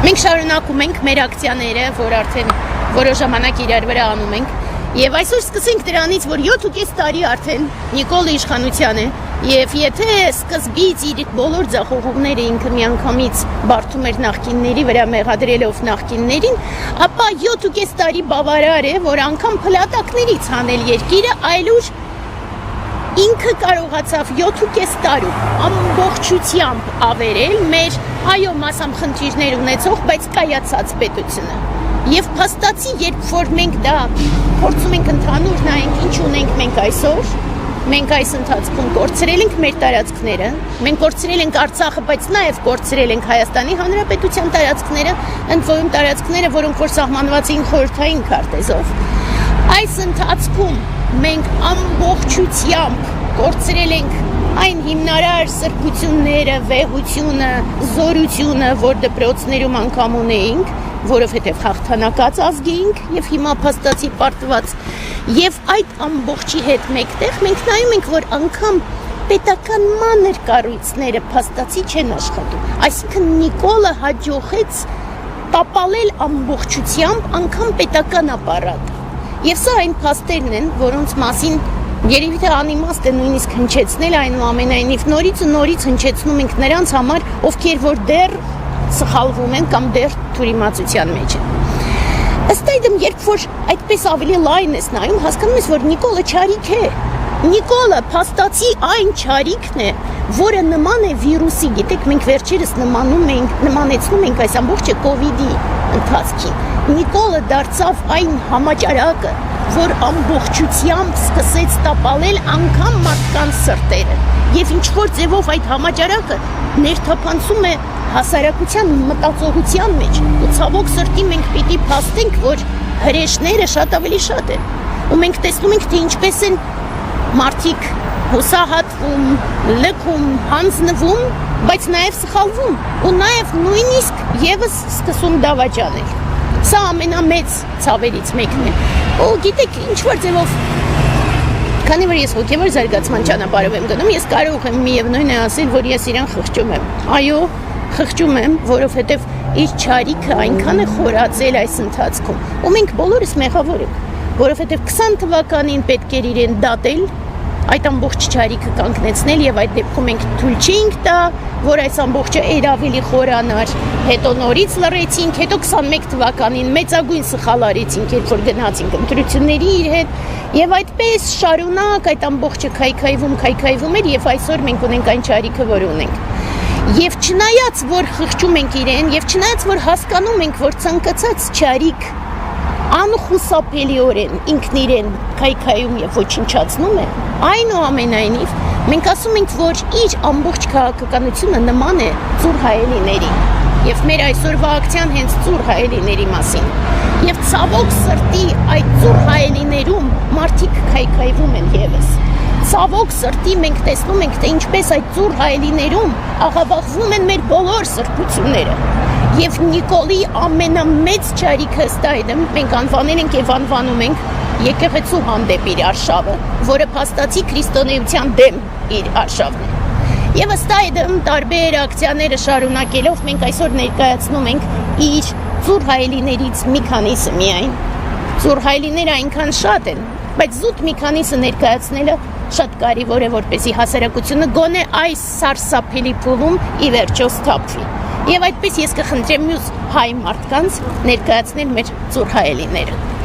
Մենք շարունակում ենք մեր ակցիաները, որ արդեն որոշ ժամանակ իրար վրա անում ենք, եւ այսօր սկսենք դրանից, որ 7.5 տարի արդեն Նիկոլը իշխանության է, եւ եթե սկզբից իր բոլոր ձախողումները ինքը միանգամից բարդում էր նախկինների վրա մեղադրելով նախկիններին, ապա 7.5 տարի բավարար է, որ անգամ փլատակներից հանել երկիրը, այլուր ինքը կարողացավ 7.5 տարում ամբողջությամբ ավերել մեր այո մասամբ խնդիրներ ունեցող, բայց կայացած պետությունը։ Եվ փաստացի, երբ որ մենք դա փորձում ենք ընդհանուր նայենք, ինչ ունենք մենք այսօր, մենք այս ընթացքում կորցրել ենք մեր տարածքները, մենք կորցրել ենք Արցախը, բայց նաև կորցրել ենք Հայաստանի Հանրապետության տարածքները, ընդ որում տարածքները, որոնք որ սահմանված էին խորհրդային քարտեզով։ Այս ընթացքում մենք ամբողջությամբ կորցրել ենք այն հիմնարար սրբությունները, վեհությունը, զորությունը, որ դպրոցներում անգամ ունեինք, որովհետև հաղթանակած ազգ էինք եւ հիմա փաստացի պարտված եւ այդ ամբողջի հետ մեկտեղ մենք նայում ենք, որ անգամ պետական մանր կառույցները փաստացի չեն աշխատում, այսինքն Նիկոլը հաջողեց տապալել ամբողջությամբ անգամ պետական ապարատը եւ սա այն փաստերն են, որոնց մասին երևի թե անիմաստ է նույնիսկ հնչեցնել, այնուամենայնիվ նորից ու նորից հնչեցնում ենք նրանց համար, ովքեր որ դեռ սխալվում են կամ դեռ թյուրիմացության մեջ են։ Ըստ այդմ, երբ որ այդպես ավելի լայն ես նայում, հասկանում ես, որ Նիկոլը չարիք է։ Նիկոլը փաստացի այն չարիքն է, որը նման է վիրուսի, գիտեք, մենք վերջերս նմանեցնում ենք այս ամբողջը կովիդի ընթացքին։ Նիկոլը դարձավ այն համաճարակը, որ ամբողջությամբ սկսեց տապալել անգամ մարդկանց սրտերը։ Եվ ինչ-որ ձևով այդ համաճարակը ներթափանցում է հասարակության մտածողության մեջ, ու ցավոք սրտի մենք պիտի փաստենք, որ հրեշները շատ ավելի շատ են, ու մենք տեսնում ենք, թե ինչպես են մարդիկ հուսահատվում, լքում, հանձնվում, բայց նաև սխալվում, ու նաև նույնիսկ եւս սկսում դավաճանել։ Սա ամենամեծ ցավերից մեկն է։ Ու գիտեք, ինչ-որ ձևով քանի որ ես հոգևոր զարգացման ճանապարհով եմ գնում, ես կարող եմ միևնույն է ասել, որ ես իրան խղճում եմ։ Այո, խղճում եմ, որովհետև իր չարիքը այնքան է խորացել այս ընթացքում, ու մենք բոլորս մեղավոր ենք, որովհետև 20 թվականին պետք էր իրեն դատել, այդ ամբողջ չարիքը կանգնեցնել եւ այդ դեպքում մենք թույլ չէինք տա, որ այս ամբողջը ավելի խորանար, հետո նորից լռեցինք, հետո 21 թվականին մեծագույն սխալ արեցինք, երբ որ գնացինք ընտրությունների իր հետ, եւ այդպես շարունակ այդ ամբողջը քայքայվում էր եւ այսօր մենք ունենք այն չարիքը, որ ունենք։ Եվ չնայած որ խղճում ենք իրեն, եւ չնայած որ հասկանում ենք, որ ցանկացած չարիք անխուսափելիորեն ինքն իրեն քայքայում եւ ոչնչացնում է, այնուամենայնիվ մենք ասում ենք, որ իր ամբողջ քաղաքականությունը նման է ծուռ հայելիների եւ մեր այսօրվա ակցիան հենց ծուռ հայելիների մասին եւ ցավոք սրտի այդ ծուռ հայելիներում մարդիկ քայքայվում են եւս ցավոք սրտի մենք տեսնում ենք, թե ինչպես այդ ծուռ հայելիներում աղավաղվում են մեր բոլոր սրբությունները եւ Նիկոլի ամենամեծ չարիքը ըստ այդմ մենք անվանել ենք եւ անվանում ենք եկեղեցու հանդեպ իր արշավը, որը փաստացի քրիստոնեության դեմ իր արշավն է։ Եվ ըստ այդմ տարբեր ակցիաները շարունակելով մենք այսօր ներկայացնում ենք իր ծուռ հայելիներից մի քանիսը միայն։ Ծուռ հայելիները այնքան շատ են, բայց զուտ մի քանիսը ներկայացնելը շատ կարևոր է, որպեսզի հասարակությունը գոնե այս սարսափելի փուլում ի վերջո սթափվի։ Եվ այդպես ես կխնդրեմ մյուս հայ մարդկանց ներկայացնել մեր ծուռ հայելիները։